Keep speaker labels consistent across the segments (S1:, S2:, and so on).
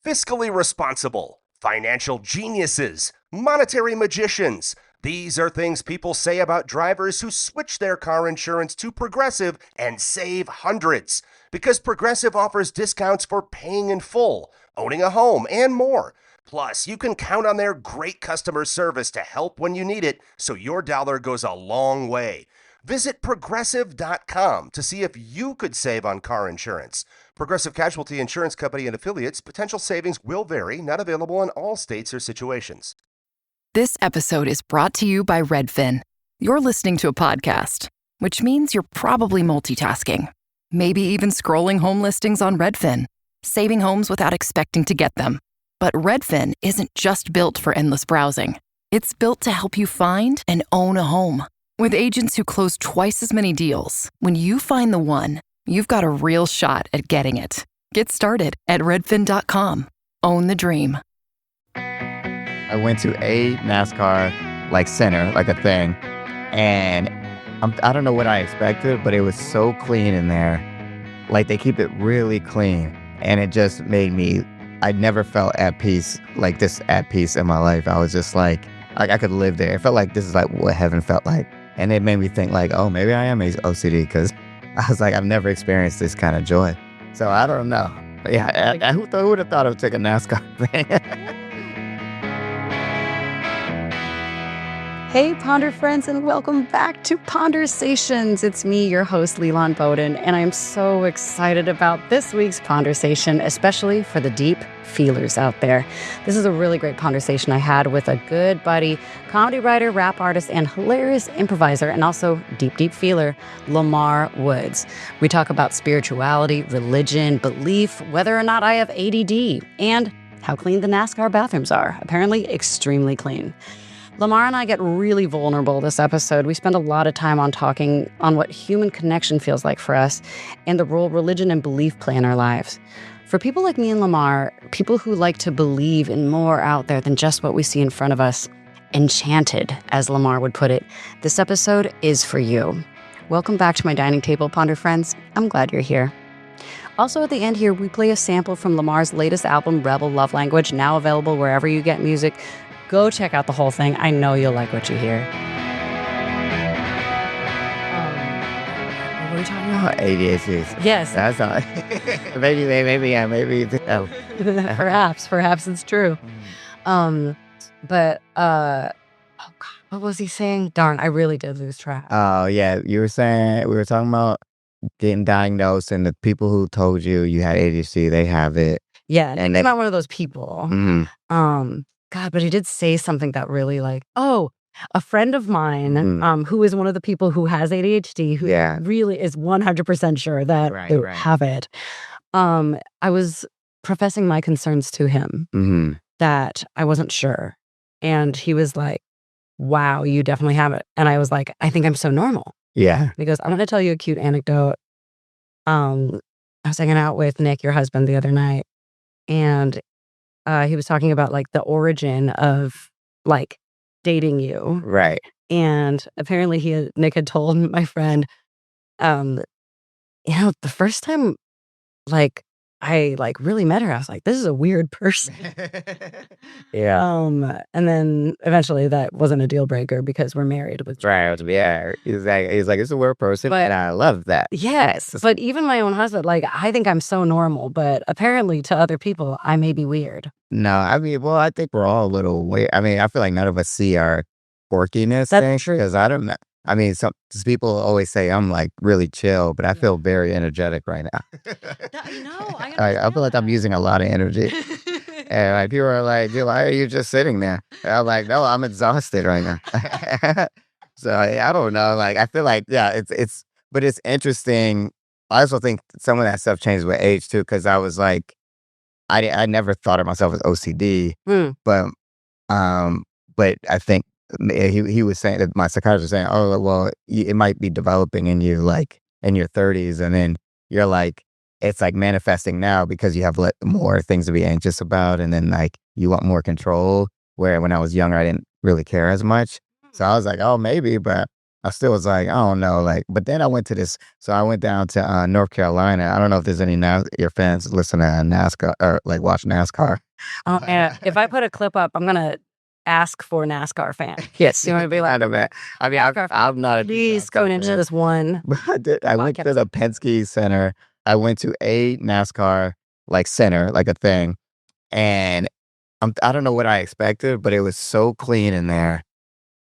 S1: Fiscally responsible, financial geniuses, monetary magicians. These are things people say about drivers who switch their car insurance to Progressive and save hundreds. Because Progressive offers discounts for paying in full, owning a home, and more. Plus, you can count on their great customer service to help when you need it, so your dollar goes a long way. Visit Progressive.com to see if you could save on car insurance. Progressive Casualty Insurance Company and Affiliates. Potential savings will vary. Not available in all states or situations.
S2: This episode is brought to you by Redfin. You're listening to a podcast, which means you're probably multitasking. Maybe even scrolling home listings on Redfin, saving homes without expecting to get them. But Redfin isn't just built for endless browsing. It's built to help you find and own a home. With agents who close twice as many deals, when you find the one, you've got a real shot at getting it. Get started at redfin.com. Own the dream.
S3: I went to a NASCAR center, a thing, and I don't know what I expected, but it was so clean in there. They keep it really clean, and it just made me. I never felt at peace like this at peace in my life. I was just like I could live there. It felt like this is what heaven felt like, and it made me think oh, maybe I am OCD because I was I've never experienced this kind of joy. So I don't know. But yeah, who would have thought of taking a NASCAR thing?
S4: Hey, Ponder friends, and welcome back to Pondersations. It's me, your host, Lilan Bowden, and I'm so excited about this week's Pondersation, especially for the deep feelers out there. This is a really great conversation I had with a good buddy, comedy writer, rap artist, and hilarious improviser, and also deep feeler, Lamar Woods. We talk about spirituality, religion, belief, whether or not I have ADD, and how clean the NASCAR bathrooms are. Apparently extremely clean. Lamar and I get really vulnerable this episode. We spend a lot of time on talking on what human connection feels like for us and the role religion and belief play in our lives. For people like me and Lamar, people who like to believe in more out there than just what we see in front of us, enchanted, as Lamar would put it, this episode is for you. Welcome back to my dining table, Ponder friends. I'm glad you're here. Also at the end here, we play a sample from Lamar's latest album, Rebel Love Language, now available wherever you get music. Go check out the whole thing. I know you'll like what you hear.
S3: What are we talking about? ADHD.
S4: Yes.
S3: That's not. maybe. Oh.
S4: Perhaps it's true. Oh God, what was he saying? Darn, I really did lose track.
S3: Oh yeah, we were talking about getting diagnosed, and the people who told you had ADHD, they have it.
S4: Yeah, and I'm not one of those people.
S3: Mm-hmm.
S4: God, but he did say something that really a friend of mine, who is one of the people who has ADHD, who really is 100% sure that they have it. I was professing my concerns to him that I wasn't sure. And he was like, wow, you definitely have it. And I was like, I think I'm so normal.
S3: Yeah.
S4: He goes, I'm going to tell you a cute anecdote. I was hanging out with Nick, your husband, the other night, and he was talking about the origin of dating you.
S3: Right.
S4: And apparently Nick had told my friend, the first time I really met her, I was like, this is a weird person.
S3: Yeah.
S4: And then eventually that wasn't a deal breaker because we're married with
S3: right. Yeah. He's like, it's a weird person, and I love that.
S4: Yes. But even my own husband, I think I'm so normal, but apparently to other people, I may be weird.
S3: No, I think we're all a little weird. I feel like none of us see our quirkiness.
S4: That's true.
S3: Because I don't know. Some people always say I'm really chill, but I feel very energetic right now. I feel like I'm using a lot of energy. And people are like, dude, why are you just sitting there? And I'm like, no, I'm exhausted right now. So I don't know. I feel like, yeah, but it's interesting. I also think some of that stuff changes with age too, because I was I never thought of myself as OCD, but I think he was saying that my psychiatrist was saying, oh, well, it might be developing in you in your 30s, and then you're it's manifesting now because you have more things to be anxious about, and then you want more control, where when I was younger I didn't really care as much. So I was like, oh, maybe, but I still was like, I don't know, like. But then I went to this. So I went down to North Carolina. I don't know if there's any your fans listen to NASCAR or like watch NASCAR.
S4: Oh man, if I put a clip up, I'm gonna ask for NASCAR fan. Yes, you want to be like,
S3: I mean, I'm not a
S4: please going into this one.
S3: But I went to the Penske Center. I went to a NASCAR like center, like a thing, and I don't know what I expected, but it was so clean in there.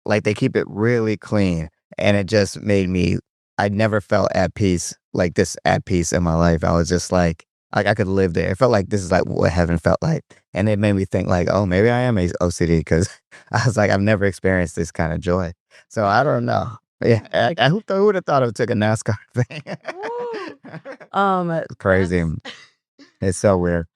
S3: Like they keep it really clean, and it just made me. I never felt at peace like this at peace in my life. I was just like I could live there. It felt like this is like what heaven felt like, and it made me think like, oh, maybe I am OCD because I was like I've never experienced this kind of joy. So I don't know. Yeah, who would have thought it took a NASCAR thing? It's crazy. It's so weird.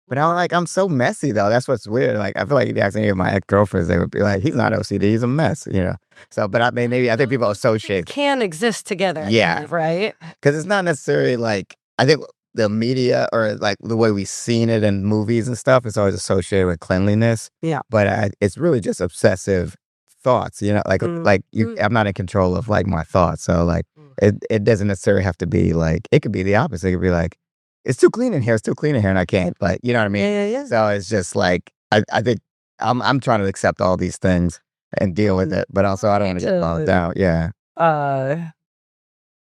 S3: But I'm so messy though. That's what's weird. Like I feel like if you ask any of my ex-girlfriends, they would be like, he's not OCD, he's a mess, you know. So, but I mean, maybe I think people associate
S4: can exist together.
S3: Yeah,
S4: right.
S3: Because it's not necessarily like I think the media or like the way we've seen it in movies and stuff is always associated with cleanliness.
S4: Yeah,
S3: but it's really just obsessive thoughts. You know, like I'm not in control of like my thoughts. So like it doesn't necessarily have to be like it could be the opposite. It could be like. It's too clean in here. It's too clean in here, and I can't. Like, you know what I mean?
S4: Yeah.
S3: So it's just like I think I'm trying to accept all these things and deal with it, but also I don't want to get bogged down. Yeah.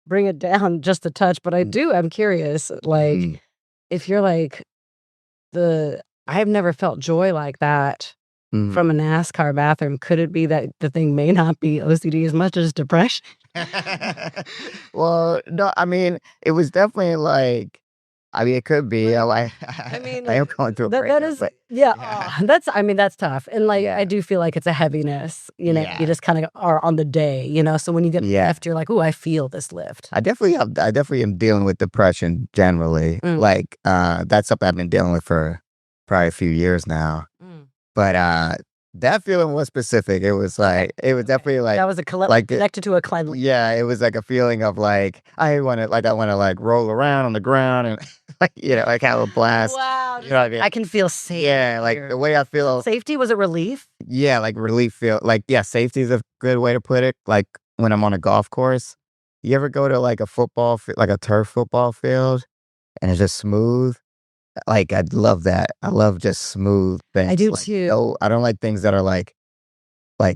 S4: Bring it down just a touch, but I'm curious. Like, if you're like I have never felt joy like that from a NASCAR bathroom. Could it be that the thing may not be OCD as much as depression?
S3: Well, no. I mean, it was definitely like. I mean, it could be. I am going through a breakup.
S4: That is, that's tough. And like, I do feel like it's a heaviness, you know, you just kind of are on the day, you know, so when you get lift, you're like, oh, I feel this lift.
S3: I definitely am dealing with depression generally. Like, that's something I've been dealing with for probably a few years now. But, that feeling was specific. It was like, it was definitely like.
S4: That was connected to a cleanliness.
S3: Yeah, it was like a feeling of like, I want to like roll around on the ground and like, you know, like have a blast.
S4: Wow.
S3: You know what I mean?
S4: I can feel safe.
S3: Yeah, like the way I feel.
S4: Safety, was it relief?
S3: Yeah, like relief feel. Like, yeah, safety is a good way to put it. Like when I'm on a golf course, you ever go to like a like a turf football field and it's just smooth? Like, I love that. I love just smooth things.
S4: I do
S3: like,
S4: too.
S3: No, I don't like things that are like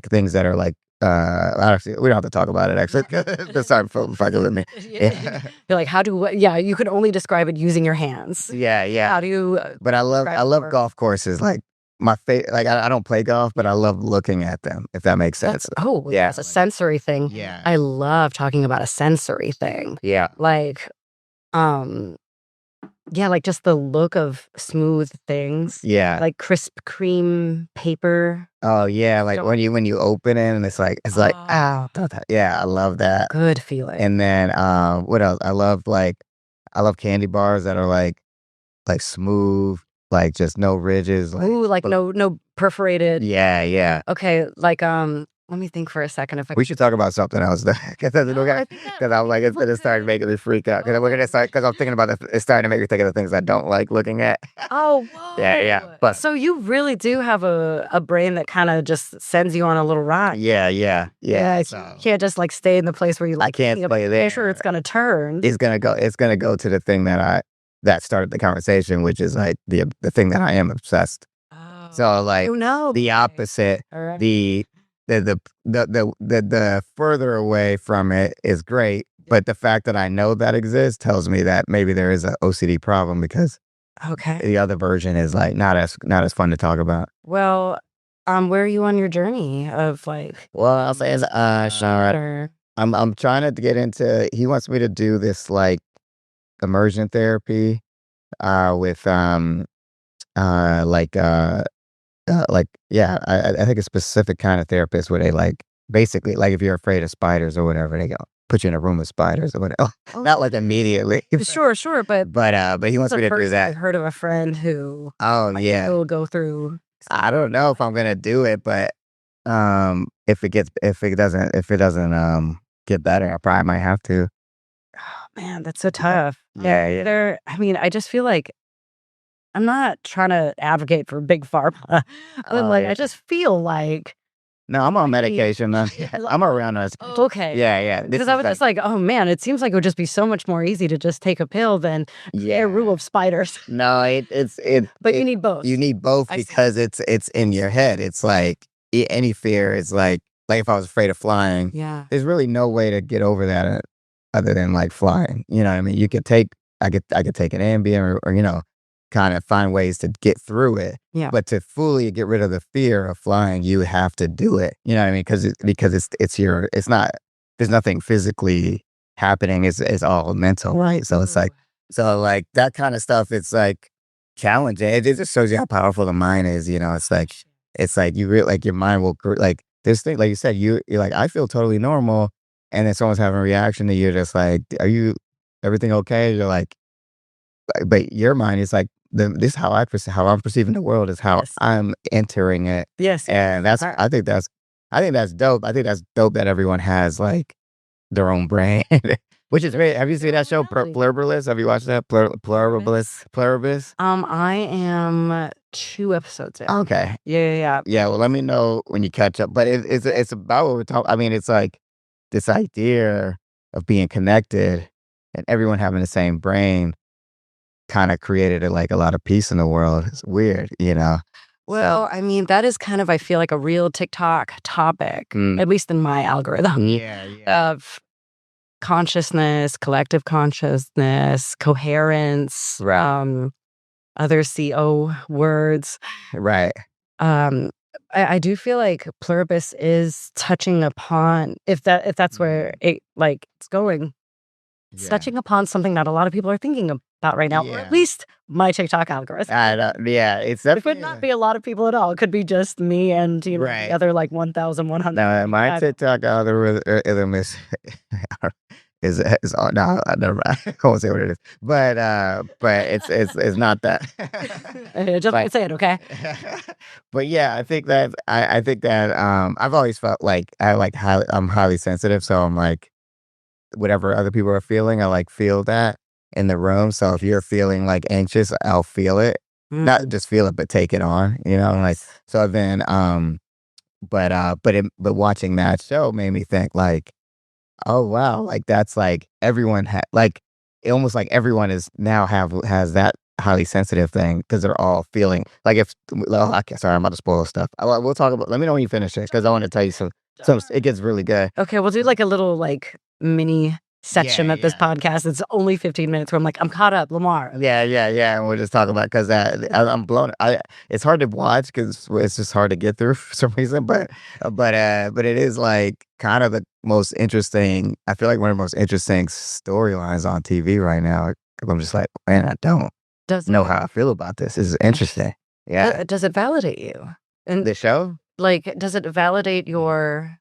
S3: things that are like, actually, we don't have to talk about it, actually. Just start fucking with me.
S4: Yeah. You're like, you can only describe it using your hands.
S3: Yeah.
S4: How do you?
S3: But I love golf courses. Like, like, I don't play golf, but I love looking at them, if that makes sense.
S4: It's a sensory thing.
S3: Yeah.
S4: I love talking about a sensory thing.
S3: Yeah.
S4: Like, like just the look of smooth things.
S3: Yeah.
S4: Like crisp cream paper.
S3: Oh yeah, like when you open it and it's like ow. Yeah, I love that.
S4: Good feeling.
S3: And then what else? I love candy bars that are like smooth, like just no ridges.
S4: Ooh, like no perforated.
S3: Yeah.
S4: Okay, like let me think for a second.
S3: We should talk about something else because I'm like it's starting making me freak out because I'm thinking about it. It's starting to make me think of the things I don't like looking at.
S4: Oh, whoa.
S3: Yeah. But
S4: so you really do have a brain that kind of just sends you on a little ride.
S3: Yeah.
S4: So. You can't just like stay in the place where you like.
S3: I can't play there.
S4: Sure, it's gonna turn.
S3: It's gonna go to the thing that started the conversation, which is like the thing that I am obsessed.
S4: Oh.
S3: So like the opposite.
S4: All right.
S3: The further away from it is great, but the fact that I know that exists tells me that maybe there is an OCD problem because the other version is like not as fun to talk about.
S4: Well, where are you on your journey of like?
S3: Well, I'll say it's I'm trying to get into. He wants me to do this like immersion therapy, with I think a specific kind of therapist where they like basically like if you're afraid of spiders or whatever, they go put you in a room with spiders or whatever. Not like immediately.
S4: Sure, but
S3: he wants me to do that.
S4: I've heard of a friend who will go through.
S3: I don't know if I'm gonna do it, but if it doesn't get better, I probably might have to.
S4: Oh man, that's so tough.
S3: Yeah.
S4: I just feel like I'm not trying to advocate for big pharma. I just feel like
S3: No, I'm on medication. Man. I'm around us.
S4: Okay.
S3: Yeah.
S4: Because I was just like, oh man, it seems like it would just be so much more easy to just take a pill than a rule of spiders.
S3: No,
S4: But you need both.
S3: You need both because it's in your head. It's like any fear is like if I was afraid of flying, there's really no way to get over that other than like flying. You know what I mean? You could take I could take an Ambien or kind of find ways to get through it.
S4: Yeah.
S3: But to fully get rid of the fear of flying, you have to do it. You know what I mean? Because it's not, there's nothing physically happening. It's all mental.
S4: Right.
S3: So it's like that kind of stuff. It's like challenging. It just shows you how powerful the mind is. It's like you really like your mind will like this thing. Like you said, you're like, I feel totally normal. And then someone's having a reaction to you, just like, everything okay? You're like, but your mind is like, this is how I'm perceiving the world is how I'm entering it.
S4: Yes.
S3: And I think that's dope. I think that's dope that everyone has like their own brain, which is great. Have you seen that show, Pluribus? Have you watched that? Pluribus?
S4: I am 2 episodes in.
S3: Okay.
S4: Yeah.
S3: Yeah, well, let me know when you catch up. But it's about what we're talking. I mean, it's like this idea of being connected and everyone having the same brain kind of created like a lot of peace in the world. It's weird,
S4: Well, I mean, that is kind of, I feel like, a real TikTok topic, at least in my algorithm.
S3: Yeah.
S4: Of consciousness, collective consciousness, coherence, other CO words.
S3: Right.
S4: I do feel like Pluribus is touching upon, if that's where it's going. It's touching upon something that a lot of people are thinking about right now, or at least my TikTok algorithm.
S3: It's definitely.
S4: It could not be a lot of people at all. It could be just me and the other like 1,100.
S3: No, my TikTok algorithm is no, never mind. I won't say what it is, but it's not that.
S4: Just say it, okay?
S3: But yeah, I think that I've always felt like I'm highly sensitive, so I'm like, whatever other people are feeling, I like feel that in the room. So if you're feeling like anxious, I'll feel it. Not just feel it, but take it on, like, so then, but watching that show made me think like, oh wow, like that's like everyone almost like everyone is now has that highly sensitive thing because they're all feeling like sorry, I'm about to spoil stuff. We'll talk about, let me know when you finish it because I want to tell you some, it gets really good.
S4: Okay, we'll do like a little like mini section of this podcast. It's only 15 minutes where I'm like, I'm caught up, Lamar.
S3: Yeah. And we'll just talk about, because I'm blown. It's hard to watch because it's just hard to get through for some reason. But it is like kind of the most interesting. I feel like one of the most interesting storylines on TV right now. I'm just like, man, I don't know how I feel about this. This is interesting. Yeah.
S4: Does it validate you? And
S3: the show?
S4: Like, does it validate your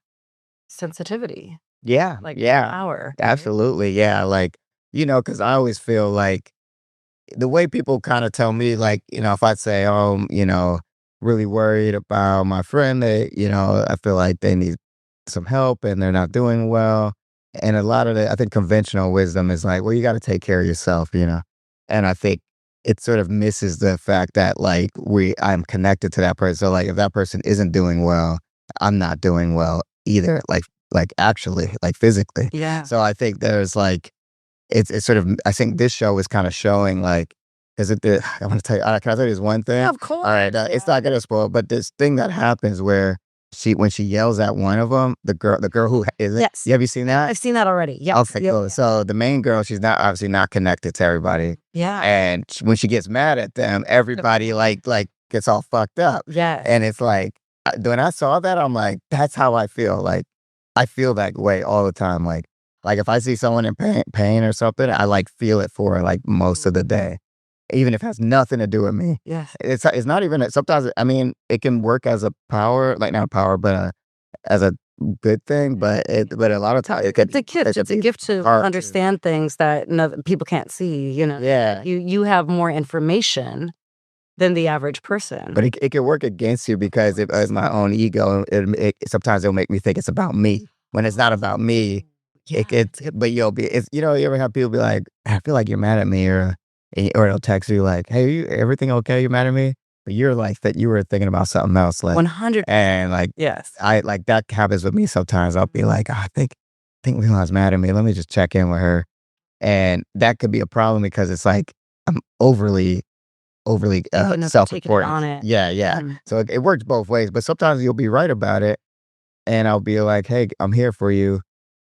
S4: sensitivity?
S3: Yeah.
S4: Like,
S3: yeah.
S4: power.
S3: Absolutely. Yeah. Like, because I always feel like the way people kind of tell me, like, if I say, oh, really worried about my friend, that, I feel like they need some help and they're not doing well. And a lot of I think conventional wisdom is like, well, you got to take care of yourself, And I think it sort of misses the fact that like I'm connected to that person. So like if that person isn't doing well, I'm not doing well either. Like actually, like physically.
S4: Yeah.
S3: So I think there's like, it's sort of, I think this show is kind of showing like, I want to tell you, can I tell you this one thing?
S4: Yeah, of course.
S3: All right. It's not going to spoil, but this thing that happens where when she yells at one of them, the girl who is it?
S4: Yes.
S3: Have you seen that?
S4: I've seen that already. Yeah.
S3: Okay, cool. So the main girl, she's obviously not connected to everybody.
S4: Yeah.
S3: And when she gets mad at them, everybody like gets all fucked up.
S4: Yeah.
S3: And it's like, when I saw that, I'm like, that's how I feel. Like, I feel that way all the time. Like if I see someone in pain or something, I like feel it for like most of the day, even if it has nothing to do with me.
S4: Yes.
S3: It's not even, sometimes, I mean, it can work as a power, like not power, but as a good thing. But a lot of times it could.
S4: It's a gift to understand things that people can't see.
S3: Yeah.
S4: You have more information than the average person.
S3: But it can work against you because it's my own ego. Sometimes it'll make me think it's about me when it's not about me. Yeah. But you ever have people be like, I feel like you're mad at me, or they'll text you like, hey, everything okay? You're mad at me? but you're like that. You were thinking about something else, like
S4: 100.
S3: and like
S4: Yes.
S3: I like that happens with me sometimes. I'll be like, I think Leland's mad at me. Let me just check in with her, and that could be a problem because it's like I'm overly
S4: Taking
S3: self-important.
S4: on it.
S3: Yeah. So it works both ways, but sometimes you'll be right about it, and I'll be like, hey, I'm here for you.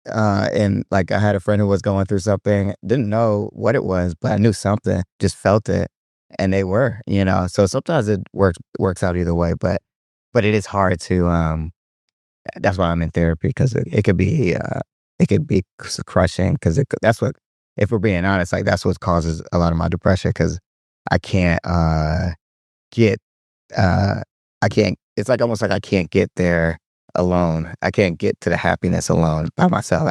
S3: And like I had a friend who was going through something, didn't know what it was, but I knew something, just felt it, and they were, So sometimes it works out either way, but it is hard to. That's why I'm in therapy because it could be crushing because that's what, if we're being honest, like that's what causes a lot of my depression because I can't get I can't. It's like almost like I can't get there alone. I can't get to the happiness alone by myself.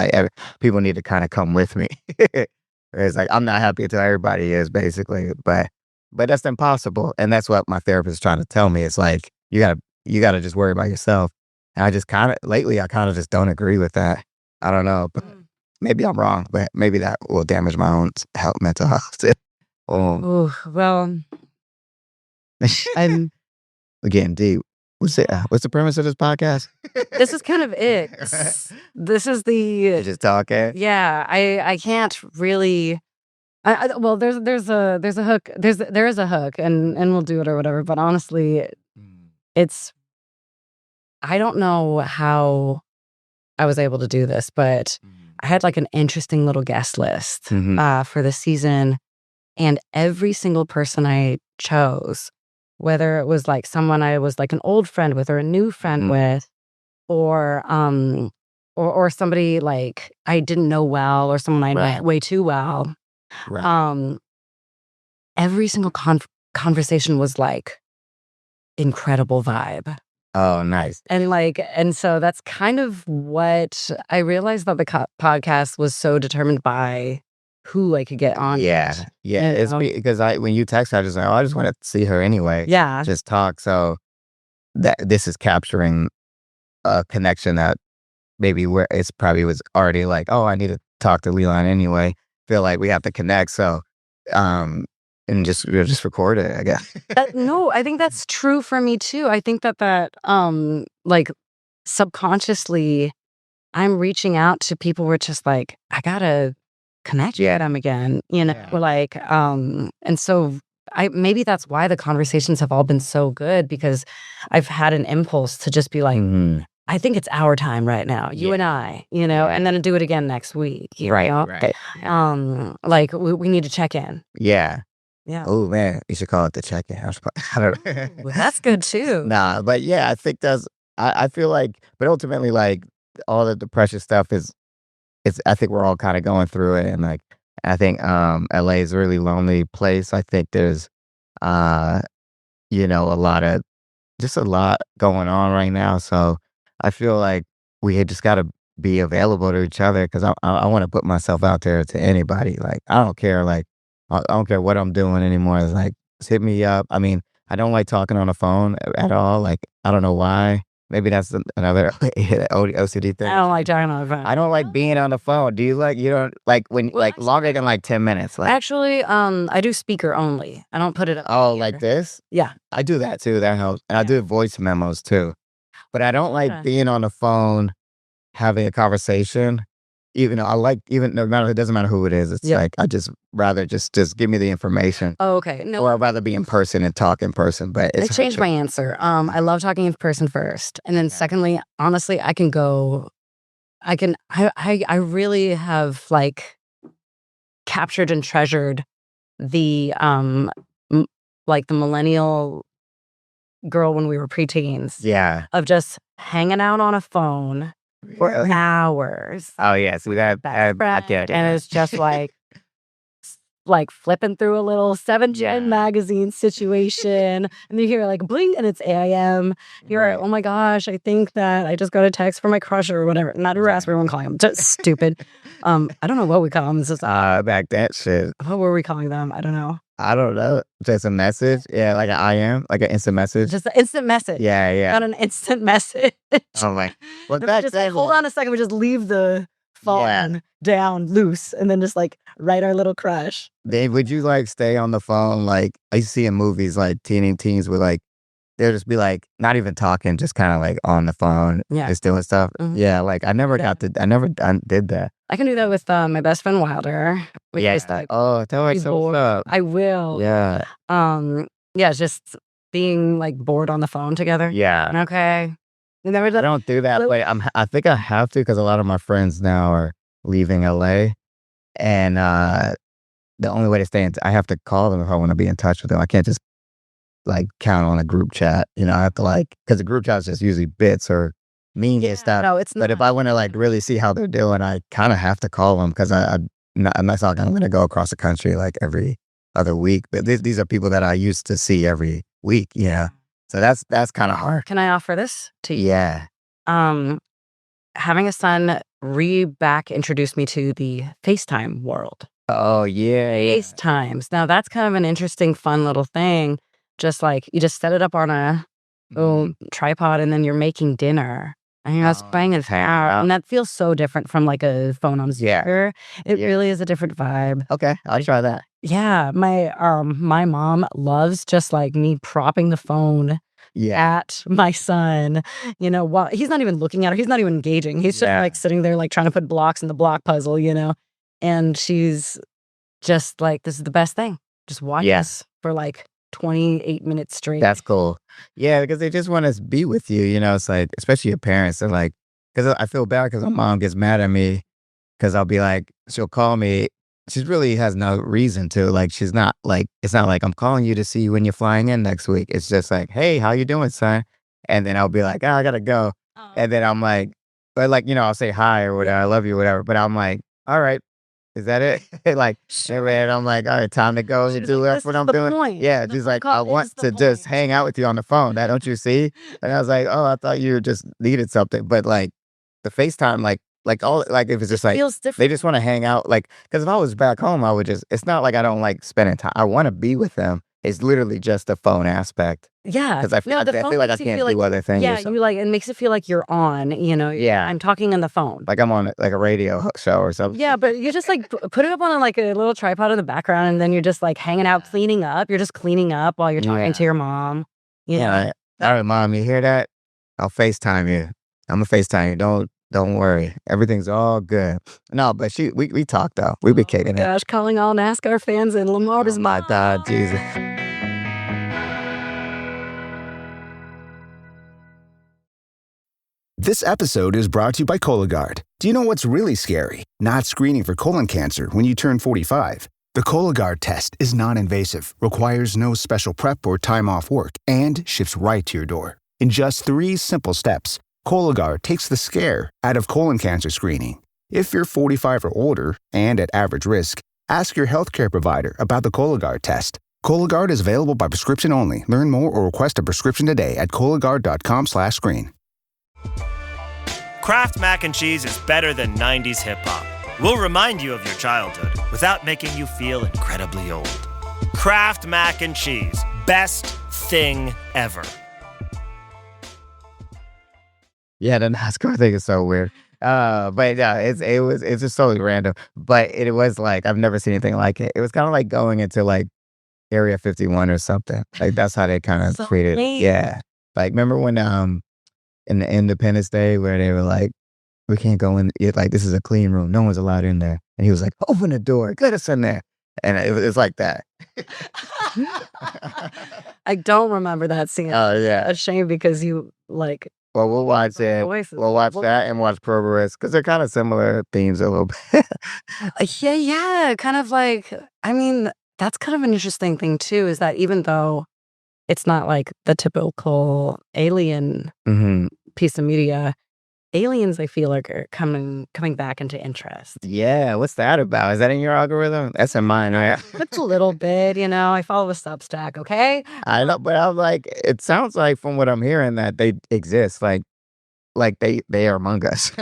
S3: People need to kind of come with me. It's like I'm not happy until everybody is, basically. But that's impossible, and that's what my therapist is trying to tell me. It's like you gotta just worry about yourself. And I just lately I kind of just don't agree with that. I don't know, but maybe I'm wrong. But maybe that will damage my own mental health.
S4: Oh, well, I'm.
S3: We're getting deep. What's the premise of this podcast?
S4: This is kind of it. This is the.
S3: You're just talking.
S4: Yeah, I can't really. Well, there's a hook. There is a hook, and we'll do it or whatever. But honestly, it's. I don't know how I was able to do this, but I had like an interesting little guest list for the season, and every single person I chose, whether it was like someone I was like an old friend with or a new friend with, or somebody like I didn't know well, or someone I knew way too well. Right. Every single conversation was like incredible vibe.
S3: Oh, nice.
S4: And so that's kind of what I realized, that the podcast was so determined by who I could get on.
S3: Yeah. It's because when you text her, I just like, I just want to see her anyway.
S4: Yeah.
S3: Just talk. So this is capturing a connection that maybe where it's probably was already like, oh, I need to talk to Lilan anyway. Feel like we have to connect. So, and we'll just record it, I guess.
S4: No, I think that's true for me too. I think that like subconsciously I'm reaching out to people where it's just like, I gotta connect with them again, like, and so maybe that's why the conversations have all been so good, because I've had an impulse to just be like, I think it's our time right now, you and I, and then do it again next week. Right. Like we need to check in.
S3: Yeah.
S4: Oh
S3: man, you should call it the check-in. I don't know.
S4: Well, that's good too.
S3: Nah, but yeah, I think I feel like, but ultimately, like all the depression stuff I think we're all kind of going through it, and like I think LA is a really lonely place. I think there's a lot going on right now. So I feel like we just got to be available to each other, because I want to put myself out there to anybody. Like I don't care, like I don't care what I'm doing anymore. It's like, just hit me up. I mean, I don't like talking on the phone at all. Like I don't know why. Maybe that's another OCD thing.
S4: I don't like talking on the phone.
S3: I don't like being on the phone. Do you like, you don't like when, longer than like 10 minutes? Like,
S4: actually, I do speaker only. I don't put it up.
S3: Oh, like this?
S4: Yeah.
S3: I do that too. That helps. And I do voice memos too. But I don't like being on the phone, having a conversation. Even though it doesn't matter who it is. It's like, I just rather just give me the information.
S4: Oh, okay. No.
S3: Or I'd rather be in person and talk in person. But
S4: I changed my answer. I love talking in person first. And then secondly, honestly, I really have like captured and treasured the like the millennial girl when we were preteens.
S3: Yeah.
S4: Of just hanging out on a phone for hours.
S3: Oh yes, we got
S4: and it's just like flipping through a little 7gen magazine situation, and you hear like bling, and it's AM. You're like, oh my gosh, I think that I just got a text from my crush or whatever. Not harass, we won't call them. Just stupid. I don't know what we call them. It's just,
S3: back that shit.
S4: What were we calling them? I don't know.
S3: Just a message. Yeah, like an IM, like an instant message.
S4: Just an instant message.
S3: Yeah.
S4: Not an instant message.
S3: Oh my. Well,
S4: hold on a second. We just leave the phone down loose and then just like write our little crush.
S3: Dave, would you like stay on the phone? Like I see in movies like teens would like they'll just be like not even talking, just kind of like on the phone, just doing stuff. Yeah, like I never did that.
S4: I can do that with my best friend Wilder. Just, like,
S3: tell her what's up.
S4: I will.
S3: Yeah.
S4: It's just being like bored on the phone together.
S3: Yeah.
S4: Okay.
S3: I don't do that, but I think I have to because a lot of my friends now are leaving LA, and the only way to I have to call them if I want to be in touch with them. I can't just like count on a group chat. I have to because the group chat is just usually bits or meaningless stuff.
S4: No, it's not.
S3: But if I want to like really see how they're doing, I kind of have to call them because I'm not like I'm going to go across the country like every other week. But these are people that I used to see every week. So that's kind of hard.
S4: Can I offer this to you?
S3: Yeah.
S4: Having a son introduced me to the FaceTime world.
S3: Oh, yeah.
S4: FaceTimes. Now, that's kind of an interesting, fun little thing. Just like you just set it up on a tripod and then you're making dinner. And you're just banging it out. And that feels so different from like a phone on speaker. It really is a different vibe.
S3: Okay, I'll try that.
S4: Yeah, my mom loves just like me propping the phone at my son, while he's not even looking at her, he's not even engaging. He's just like sitting there like trying to put blocks in the block puzzle, and she's just like, this is the best thing. Just watch this for like 28 minutes straight.
S3: That's cool. Yeah, because they just want to be with you, it's like, especially your parents. They're like, because I feel bad because my mom gets mad at me because I'll be like, she'll call me. She really has no reason to. Like, she's not like, it's not like I'm calling you to see when you're flying in next week. It's just like, hey, how you doing, son? And then I'll be like, I gotta go. And then I'm like, but like, I'll say hi or whatever, I love you, whatever. But I'm like, all right, is that it? Like, and I'm like, all right, time to go and do what I'm doing.
S4: Point.
S3: Yeah, she's like, I want to just hang out with you on the phone. That don't you see? And I was like, oh, I thought you just needed something. But like the FaceTime, like if it's just like
S4: feels different.
S3: They just want to hang out, like, because if I was back home, I would just. It's not like I don't like spending time. I want to be with them. It's literally just the phone aspect.
S4: Yeah,
S3: because I feel like I can't do other things.
S4: Yeah, you like it makes it feel like you're on.
S3: Yeah,
S4: I'm talking on the phone.
S3: Like I'm on like a radio show or something.
S4: Yeah, but you just like put it up on like a little tripod in the background, and then you're just like hanging out, cleaning up. You're just cleaning up while you're talking to your mom. All
S3: right, mom, you hear that? I'll FaceTime you. I'm gonna FaceTime you. Don't worry. Everything's all good. No, but we talked though. We be kicking it.
S4: Gosh, calling all NASCAR fans and Lamar is
S3: my God, Jesus.
S5: This episode is brought to you by Cologuard. Do you know what's really scary? Not screening for colon cancer when you turn 45. The Cologuard test is non-invasive, requires no special prep or time off work, and ships right to your door. In just 3 simple steps, Cologuard takes the scare out of colon cancer screening. If you're 45 or older and at average risk, ask your healthcare provider about the Cologuard test. Cologuard is available by prescription only. Learn more or request a prescription today at Cologuard.com/screen.
S6: Kraft Mac and Cheese is better than 90s hip-hop. We'll remind you of your childhood without making you feel incredibly old. Kraft Mac and Cheese. Best thing ever.
S3: Yeah, the NASCAR thing is so weird. But yeah, it's just totally random. But it was like, I've never seen anything like it. It was kind of like going into like Area 51 or something. Like that's how they kind of treated it. Yeah. Like remember when in the Independence Day where they were like, we can't go in, like this is a clean room, no one's allowed in there, and he was like, open the door, let us in there, and it's like that.
S4: I don't remember that scene.
S3: Oh yeah,
S4: a shame because you like.
S3: Well, we'll watch it. We'll watch that and watch Progress because they're kind of similar themes a little bit.
S4: Yeah, kind of like. I mean, that's kind of an interesting thing too. Is that even though it's not like the typical alien piece of media, aliens, I feel like, are coming back into interest.
S3: Yeah, what's that about? Is that in your algorithm? That's in mine, right?
S4: It's a little bit, I follow a Substack, okay?
S3: I know, but I'm like, it sounds like from what I'm hearing that they exist, like they are among us.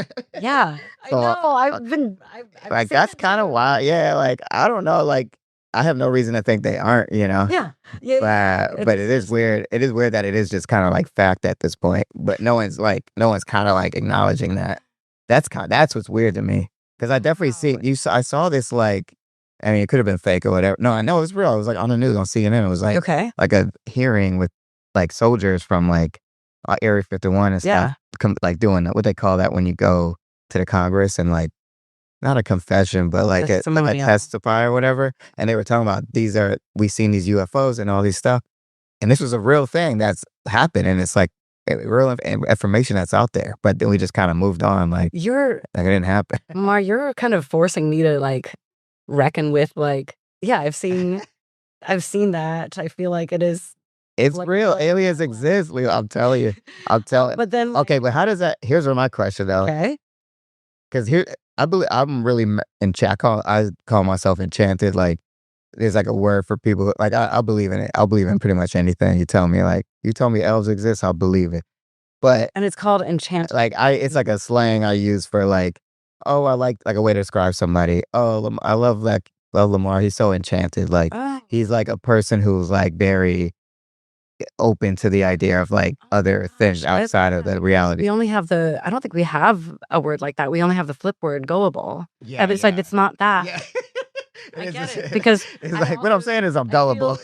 S4: Yeah, so, I know. I've
S3: like that's kind of wild. Yeah, like I don't know, like. I have no reason to think they aren't,
S4: Yeah.
S3: But it is weird. It is weird that it is just kind of like fact at this point. But no one's kind of like acknowledging that. That's what's weird to me. Because I definitely I saw this like, I mean, it could have been fake or whatever. No, I know it's real. It was like on the news on CNN. It was like, like a hearing with like soldiers from like Area 51 and stuff, like doing what they call that when you go to the Congress and like, not a confession, but like a testify or whatever. And they were talking about we've seen these UFOs and all these stuff. And this was a real thing that's happened. And it's like real information that's out there. But then we just kind of moved on. Like it didn't happen.
S4: Mar, you're kind of forcing me to like reckon with like, I've seen that. I feel like
S3: it's like, real. Aliens exist. I'm telling you.
S4: But then,
S3: okay, but how does that, here's my question though.
S4: Okay.
S3: Because here, I believe I'm really I call myself enchanted. Like, there's like a word for people. Like, I believe in it. I'll believe in pretty much anything you tell me. Like, you tell me elves exist, I'll believe it.
S4: And it's called enchanted.
S3: Like, it's like a slang I use for like, oh, I like a way to describe somebody. Oh, I love Lamar. He's so enchanted. Like, he's like a person who's like very open to the idea of like other things outside of the reality.
S4: We only have I don't think we have a word like that. We only have the flip word, gullible. It's like, it's not that.
S3: Yeah.
S4: I get it. Because
S3: it's like, what I'm saying is I'm gullible.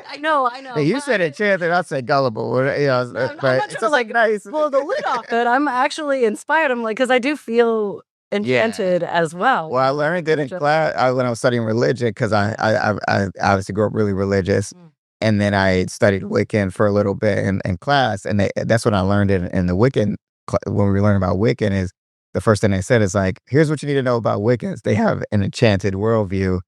S4: I know.
S3: Hey, you said enchanted, I said gullible. You know,
S4: I'm
S3: but
S4: not
S3: it's
S4: trying to like,
S3: nice.
S4: blow the lid off it. I'm actually inspired. I'm like, because I do feel enchanted as well.
S3: Well, I learned it in class when I was studying religion, because I obviously grew up really religious. And then I studied Wiccan for a little bit in class. And that's what I learned in the Wiccan, when we learn about Wiccan, is the first thing they said is like, here's what you need to know about Wiccans. They have an enchanted worldview.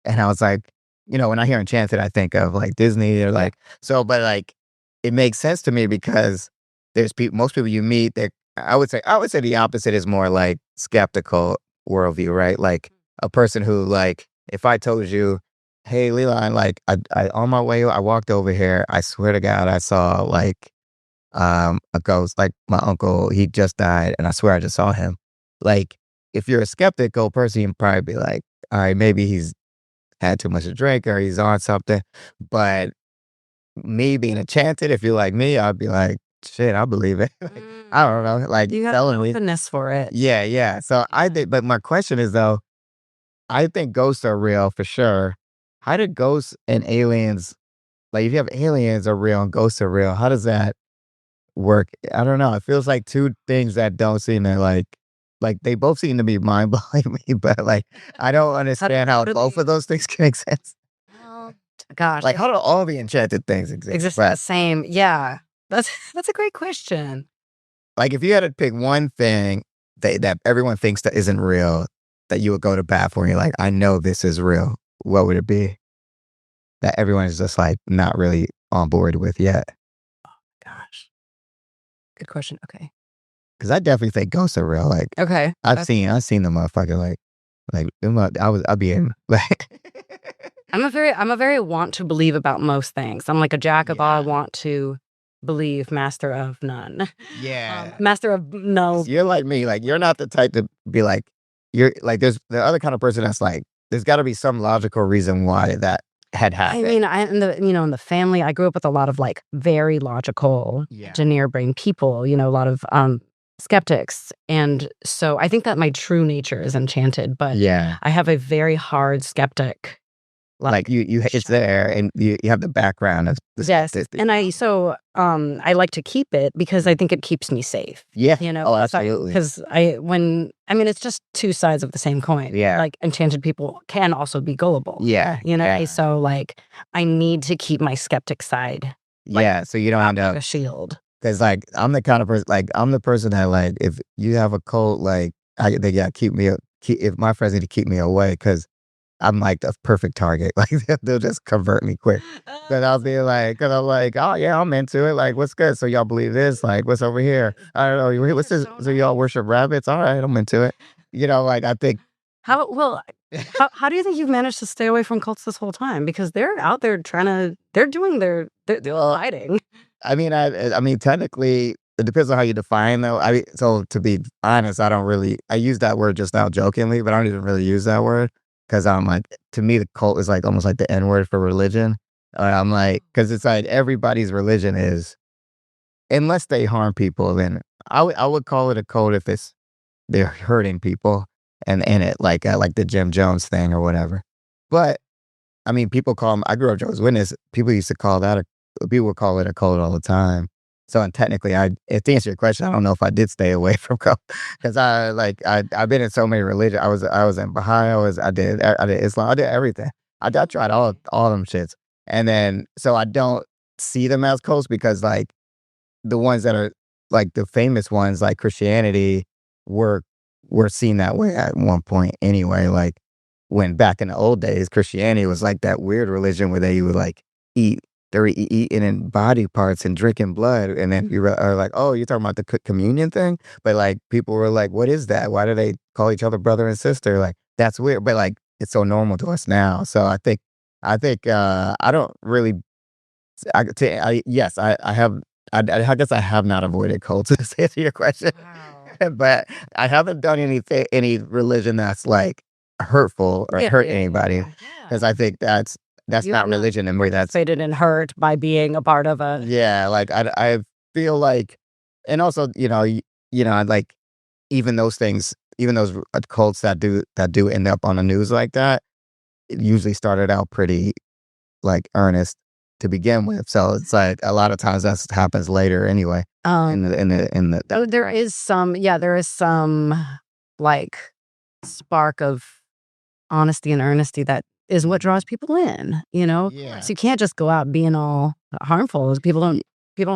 S3: And I was like, you know, when I hear enchanted, I think of like Disney or like, but like, it makes sense to me because there's most people you meet, I would say the opposite is more like skeptical worldview, right? Like a person who like, if I told you, hey, Lilan, like I on my way, I walked over here. I swear to God, I saw like a ghost. Like my uncle, he just died, and I swear I just saw him. Like, if you're a skeptical person, you'd probably be like, all right, maybe he's had too much to drink or he's on something. But me being enchanted, if you're like me, I'd be like, shit, I believe it. I don't know. Like,
S4: you got openness for it.
S3: Yeah. So I did, but my question is though, I think ghosts are real for sure. How do ghosts and aliens, like if you have aliens are real and ghosts are real, how does that work? I don't know. It feels like two things that don't seem to like they both seem to be mind blowing me, but like I don't understand how both of those things can make sense.
S4: Oh, gosh.
S3: Like how do all the enchanted things exist?
S4: The same. Yeah. That's a great question.
S3: Like if you had to pick one thing that everyone thinks that isn't real, that you would go to bat for, and you're like, I know this is real, what would it be? That everyone is just like not really on board with yet.
S4: Oh gosh. Good question. Okay.
S3: Because I definitely think ghosts are real. Like,
S4: okay,
S3: I've seen the motherfucker. Like I'll be in like.
S4: I'm a very want to believe about most things. I'm like a jack of all, want to believe, master of none.
S3: Yeah.
S4: Master of no.
S3: You're like me. Like you're not the type to be like, you're like, there's the other kind of person that's like, there's got to be some logical reason why that had happened.
S4: I mean, in the family, I grew up with a lot of like very logical, engineer brain people. You know, a lot of skeptics, and so I think that my true nature is enchanted. But I have a very hard skeptic.
S3: Like you it's there, and you have the background of the
S4: and I like to keep it because I think it keeps me safe.
S3: Yeah,
S4: you know,
S3: oh, absolutely.
S4: Because it's just two sides of the same coin. Yeah, like enchanted people can also be gullible.
S3: Yeah,
S4: you know. Yeah. So like, I need to keep my skeptic side. Like,
S3: so you don't have
S4: a shield.
S3: Because like I'm the kind of person, like I'm the person that like if you have a cult, like they gotta if my friends need to keep me away because I'm like the perfect target. Like they'll just convert me quick. Then I'll be like, because I'm like, oh yeah, I'm into it. Like, what's good? So y'all believe this? Like, what's over here? I don't know. What's this? So y'all worship rabbits? All right, I'm into it. You know, like I think.
S4: How do you think you've managed to stay away from cults this whole time? Because they're out there they're hiding.
S3: I mean, technically, it depends on how you define though. So to be honest, I use that word just now jokingly, but I don't even really use that word. Because I'm like, to me, the cult is like almost like the N-word for religion. I'm like, because it's like everybody's religion is, unless they harm people, then I would call it a cult if they're hurting people. and in it, like the Jim Jones thing or whatever. But I mean, people call I grew up Jehovah's Witness. People used to call people would call it a cult all the time. So, and technically, to answer your question, I don't know if I did stay away from cult because I've been in so many religions. I was in Baha'i. I did Islam. I did everything. I tried all them shits, and then so I don't see them as cults because like the ones that are like the famous ones like Christianity were seen that way at one point anyway. Like when back in the old days, Christianity was like that weird religion where they would like eating in body parts and drinking blood. And then you are like, oh, you're talking about the communion thing? But like people were like, what is that? Why do they call each other brother and sister? Like that's weird. But like it's so normal to us now. So I think I don't really yes, I have I guess I have not avoided cults to answer your question.
S4: Wow.
S3: But I haven't done any religion that's like hurtful or hurt anybody because I think that's
S4: You
S3: not
S4: have not
S3: religion and that's
S4: participated in hurt by being a part of a.
S3: yeah, like I feel like, and also like even those things, even those cults that do end up on the news like that, it usually started out pretty like earnest to begin with. So it's like a lot of times that happens later anyway. In the
S4: There is some like spark of honesty and earnesty that is what draws people in,
S3: Yeah.
S4: So you can't just go out being all harmful. People don't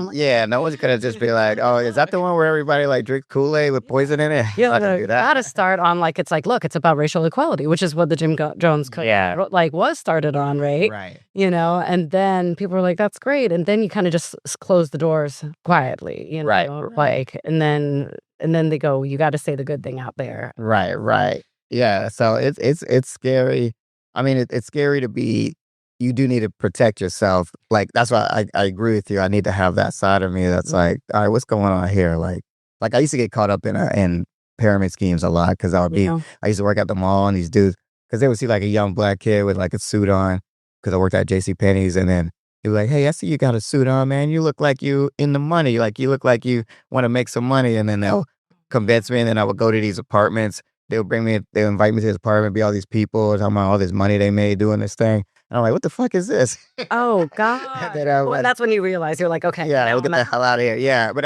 S4: like.
S3: Yeah, no one's gonna just be like, oh, is that the one where everybody like drinks Kool-Aid with poison in it?
S4: You
S3: Not gonna do that.
S4: gotta start on like it's like, look, it's about racial equality, which is what the Jim Jones like was started on, right?
S3: Right.
S4: And then people are like, that's great, and then you kind of just close the doors quietly,
S3: Right.
S4: like, and then they go, you got to say the good thing out there.
S3: Right. Yeah. So it's scary. I mean, it's scary to be. You do need to protect yourself. Like that's why I agree with you. I need to have that side of me that's like, all right, what's going on here? Like I used to get caught up in pyramid schemes a lot because I used to work at the mall and these dudes because they would see like a young black kid with like a suit on because I worked at JCPenney's and then they were like, hey, I see you got a suit on, man. You look like you in the money. Like you look like you want to make some money. And then they'll convince me and then I would go to these apartments. They'll invite me to this apartment, be all these people talking about all this money they made doing this thing. And I'm like, what the fuck is this?
S4: Oh God! Well, that's when you realize you're like, okay,
S3: yeah,
S4: now
S3: we'll get the hell out of here. Yeah, but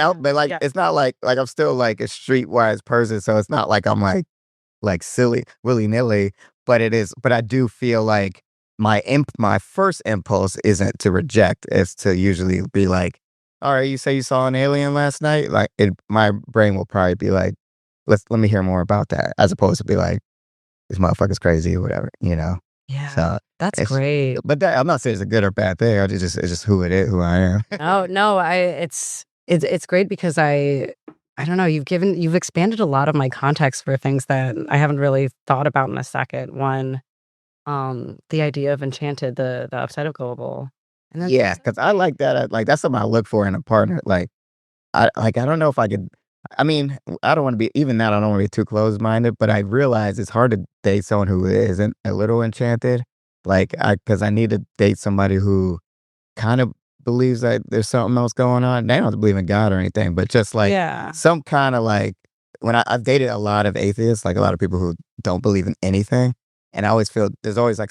S3: it's not like I'm still like a streetwise person, so it's not like I'm like silly willy nilly. But it is. But I do feel like my first impulse isn't to reject; it's to usually be like, all right, you say you saw an alien last night. Like my brain will probably be like, let me hear more about that, as opposed to be like, this motherfucker's crazy or whatever,
S4: Yeah.
S3: So
S4: That's great.
S3: But I'm not saying it's a good or bad thing. It's just who it is, who I am.
S4: Oh no, it's great because I don't know. You've expanded a lot of my context for things that I haven't really thought about in a second. One, the idea of Enchanted, the upside of global. And
S3: Yeah, because I like that. Like that's something I look for in a partner. Like I don't know if I could. I mean, I don't want to be even that. I don't want to be too close minded, but I realize it's hard to date someone who isn't a little enchanted. Like because I need to date somebody who kind of believes that there's something else going on. They don't have to believe in God or anything, but just like some kind of like when I've dated a lot of atheists, like a lot of people who don't believe in anything, and I always feel there's always like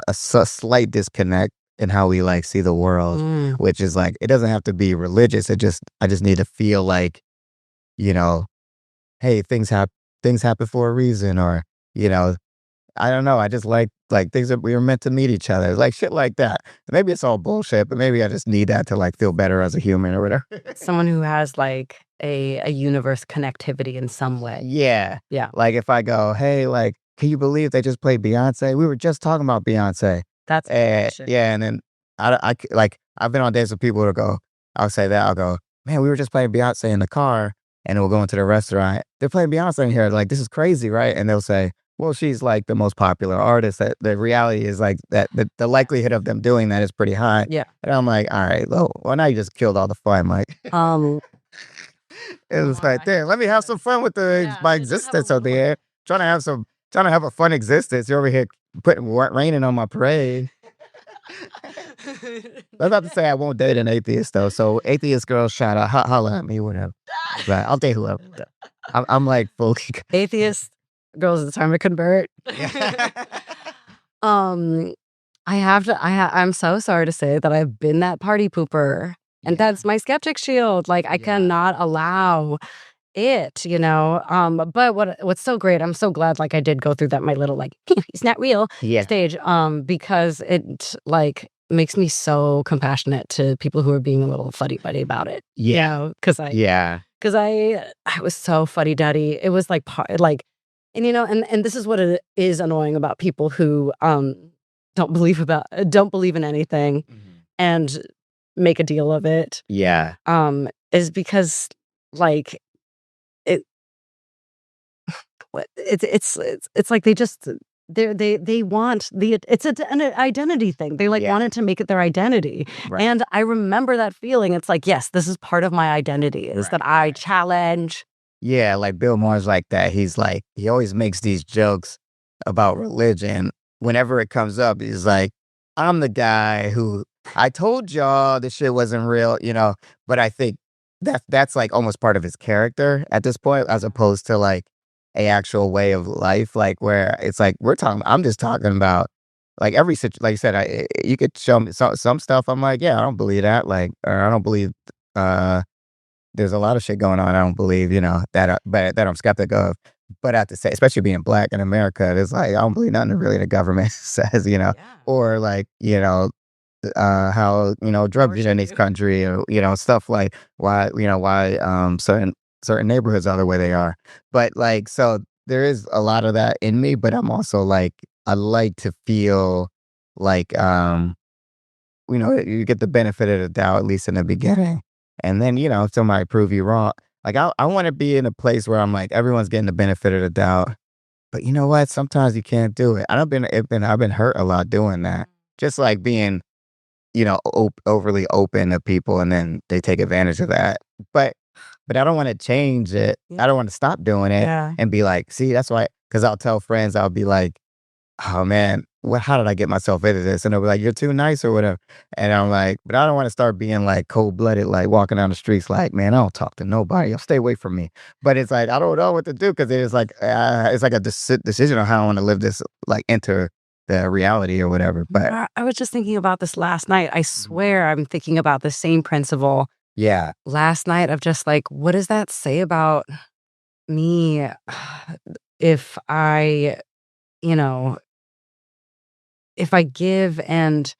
S3: a slight disconnect in how we like see the world, which is like it doesn't have to be religious. I just need to feel like, hey, things happen for a reason, or I don't know. I just like things that we were meant to meet each other, like shit like that. Maybe it's all bullshit, but maybe I just need that to like feel better as a human or whatever.
S4: Someone who has like a universe connectivity in some way.
S3: Yeah.
S4: Yeah.
S3: Like if I go, hey, like, can you believe they just played Beyonce? We were just talking about Beyonce.
S4: That's
S3: yeah. And then I've been on dates with people who go, I'll say that. I'll go, man, we were just playing Beyonce in the car and we'll go into the restaurant. They're playing Beyonce in here. Like, this is crazy, right? And they'll say, well, she's like the most popular artist. That the reality is like that the likelihood of them doing that is pretty high.
S4: Yeah.
S3: And I'm like, all right, well, now you just killed all the fun, Mike. It was like, damn, let me have some fun with my existence over here. Trying to have a fun existence. You're over here raining on my parade. That's not to say I won't date an atheist though. So atheist girls, shout out, holla at me, whatever. But I'll date whoever. I'm like fully
S4: atheist. girls, it's time to convert. um, I'm so sorry to say that I've been that party pooper. And that's my skeptic shield. Like, I cannot allow it, but what's so great, I'm so glad, like, I did go through that, my little, like, he's not real stage, because it, like, makes me so compassionate to people who are being a little fuddy-duddy about it. Because I was so fuddy-duddy. It was like, and and this is what it is annoying about people who don't believe in anything and make a deal of it. Is because, like, it's like they want it's an identity thing. They wanted to make it their identity. And I remember that feeling. It's like, yes, this is part of my identity, is that I challenge.
S3: Yeah, like Bill Maher's like that. He's like, he always makes these jokes about religion. Whenever it comes up, he's like, I'm the guy who, I told y'all this shit wasn't real, but I think that's like almost part of his character at this point, as opposed to like a actual way of life, like where it's like I'm just talking about like like you said, you could show me some stuff. I'm like, yeah, I don't believe that, like, or I don't believe there's a lot of shit going on I don't believe, but that I'm skeptic of. But at the same, especially being Black in America, it's like I don't believe nothing really the government says, or like, how drugs in this country, or stuff like why certain neighborhoods are the way they are. But like, so there is a lot of that in me, but I'm also like, I like to feel like you get the benefit of the doubt, at least in the beginning, and then if somebody prove you wrong, like I want to be in a place where I'm like, everyone's getting the benefit of the doubt, but you know what, sometimes you can't do it. I've been hurt a lot doing that, just like being overly open to people, and then they take advantage of that. But I don't want to change it. I don't want to stop doing it and be like, see, that's why. Because I'll tell friends, I'll be like, oh man, how did I get myself into this? And they'll be like, you're too nice or whatever. And I'm like, but I don't want to start being like cold blooded, like walking down the streets, like, man, I don't talk to nobody. You'll stay away from me. But it's like, I don't know what to do, because it's like a decision on how I want to live this, like, enter the reality or whatever. But
S4: I was just thinking about this last night. I swear I'm thinking about the same principle. Last night of just like, what does that say about me if I, if I give and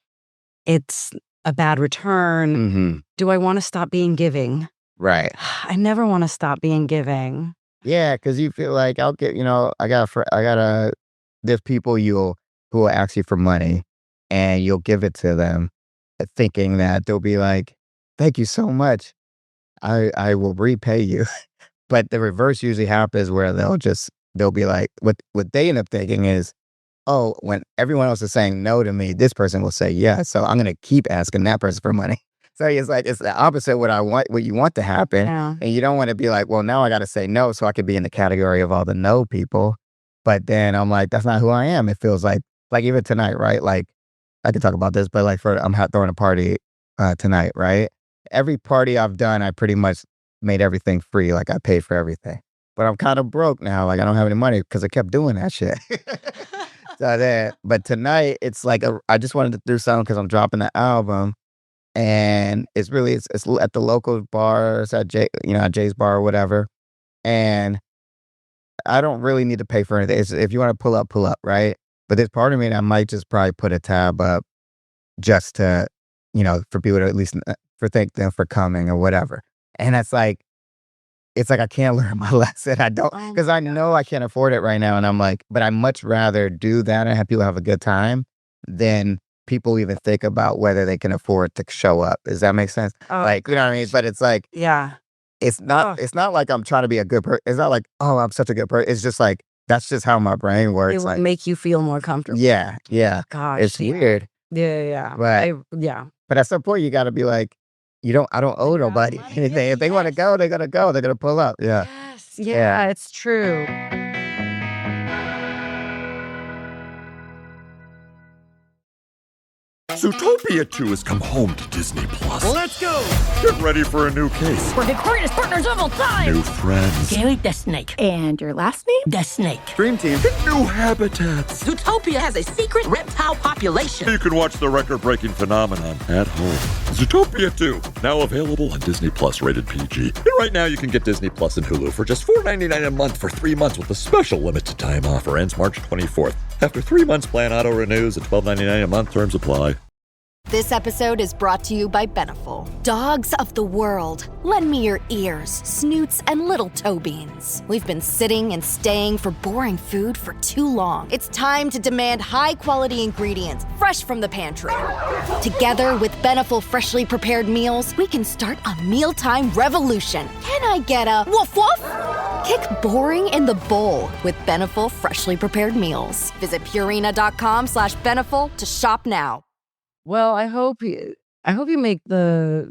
S4: it's a bad return, do I want to stop being giving?
S3: Right.
S4: I never want to stop being giving.
S3: Yeah, because you feel like I'll get, there's people who will ask you for money, and you'll give it to them, thinking that they'll be like, thank you so much, I will repay you. But the reverse usually happens, where they'll be like, what they end up thinking is, oh, when everyone else is saying no to me, this person will say yes, so I'm gonna keep asking that person for money. So it's like, it's the opposite what you want to happen. And you don't want to be like, well, now I got to say no so I could be in the category of all the no people. But then I'm like, that's not who I am. It feels like even tonight, right? Like, I could talk about this, but like, I'm throwing a party tonight, right? Every party I've done, I pretty much made everything free. Like, I paid for everything. But I'm kind of broke now. Like, I don't have any money because I kept doing that shit. But tonight, it's like, I just wanted to do something because I'm dropping the album. And it's at the local bars, at Jay's bar or whatever. And I don't really need to pay for anything. If you want to pull up, right? But there's part of me that might just probably put a tab up just to, for people to at least thank them for coming or whatever. And it's like I can't learn my lesson. I don't, because I know I can't afford it right now. And I'm like, but I much rather do that and have people have a good time than people even think about whether they can afford to show up. Does that make sense? Like, you know what I mean? But it's like, it's not like I'm trying to be a good person. It's not like, oh, I'm such a good person. It's just like, that's just how my brain works.
S4: It would make you feel more comfortable.
S3: Yeah.
S4: Gosh.
S3: It's weird.
S4: Yeah.
S3: But at some point you got to be like, I don't owe nobody anything. If they want to go, they're going to go. They're going to pull up. Yeah.
S4: Yes. Yeah, it's true.
S7: Zootopia 2 has come home to Disney Plus.
S6: Let's go!
S7: Get ready for a new case.
S8: We're the greatest partners of all time!
S7: New friends.
S8: Gary the Snake. And your last name? The Snake.
S7: Dream Team. Get new habitats.
S8: Zootopia has a secret reptile population.
S7: You can watch the record-breaking phenomenon at home. Zootopia 2, now available on Disney Plus, rated PG. And right now you can get Disney Plus and Hulu for just $4.99 a month for 3 months with a special limited time offer. Ends March 24th. After 3 months, plan auto renews at $12.99 a month. Terms apply.
S9: This episode is brought to you by Beneful. Dogs of the world, lend me your ears, snoots, and little toe beans. We've been sitting and staying for boring food for too long. It's time to demand high-quality ingredients, fresh from the pantry. Together with Beneful freshly prepared meals, we can start a mealtime revolution. Can I get a woof woof? Kick boring in the bowl with Beneful freshly prepared meals. Visit Purina.com/Beneful to shop now.
S4: Well, I hope you make the.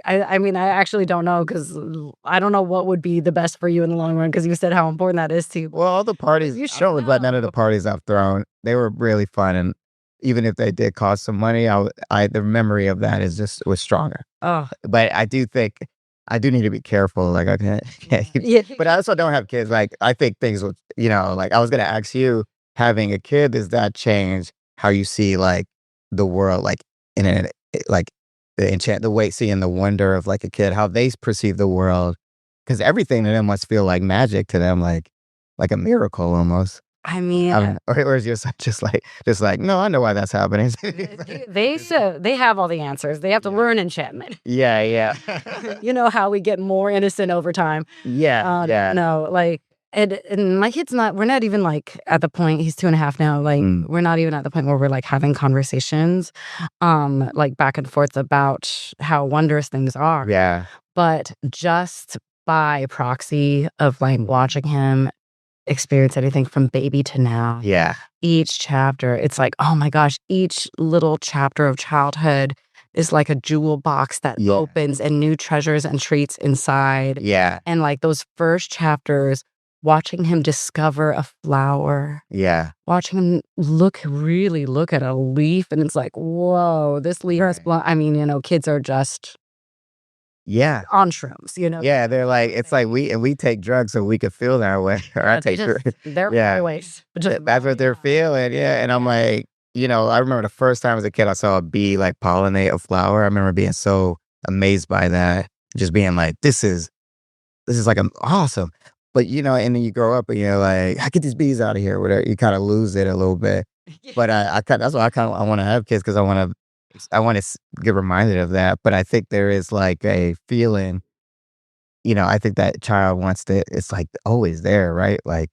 S4: I mean, I actually don't know because I don't know what would be the best for you in the long run because you said how important that is to you.
S3: Well, all the parties,
S4: You
S3: I
S4: should
S3: don't regret none of
S4: know.
S3: the parties I've thrown. They were really fun, and even if they did cost some money, the memory of that was stronger.
S4: Oh,
S3: But I do think I do need to be careful. Like I can't,
S4: yeah.
S3: but I also don't have kids. Like I think things would, like I was gonna ask you, having a kid, does that change how you see like the world, like in an like seeing the wonder of like a kid, how they perceive the world, because everything to them must feel like magic to them, like a miracle almost.
S4: I mean,
S3: Or is your son just like, no, I know why that's happening.
S4: they have all the answers. They have to learn enchantment.
S3: Yeah.
S4: You know how we get more innocent over time.
S3: Yeah.
S4: No, like, and my kid's we're not even like at the point, he's 2.5 now. Like, we're not even at the point where we're like having conversations, like back and forth about how wondrous things are.
S3: Yeah.
S4: But just by proxy of like watching him experience anything from baby to now.
S3: Yeah.
S4: Each chapter, it's like, oh my gosh, each little chapter of childhood is like a jewel box that opens and new treasures and treats inside.
S3: Yeah.
S4: And like those first chapters, watching him discover a flower.
S3: Yeah.
S4: Watching him really look at a leaf, and it's like, whoa, this leaf has blood. I mean, kids are just on shrooms,
S3: Yeah, they're like, it's like we take drugs so we could feel that way. Or I take drugs.
S4: They're ways.
S3: That's what they're feeling. Yeah. And I'm like, I remember the first time as a kid I saw a bee like pollinate a flower. I remember being so amazed by that. Just being like, this is like awesome. But and then you grow up and you're like, how get these bees out of here? Whatever. You kind of lose it a little bit. But that's why I want to have kids, because I want to get reminded of that. But I think there is like a feeling, I think that child wants to. It's like always there, right? Like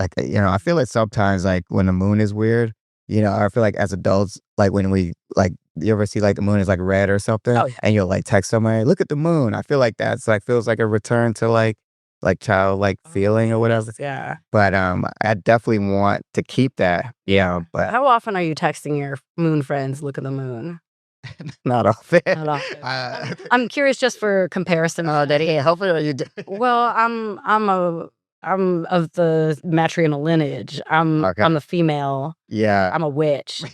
S3: I feel like sometimes like when the moon is weird, I feel like as adults, like when we like, you ever see like the moon is like red or something, and you'll like text somebody, look at the moon. I feel like that's like feels like a return to like childlike feeling or whatever.
S4: Yeah.
S3: But I definitely want to keep that. Yeah. But
S4: how often are you texting your moon friends, look at the moon?
S3: not often.
S4: Not often. I'm curious just for comparison.
S3: Hopefully you do.
S4: Well, I'm of the matrilineal lineage. I'm a female.
S3: Yeah.
S4: I'm a witch.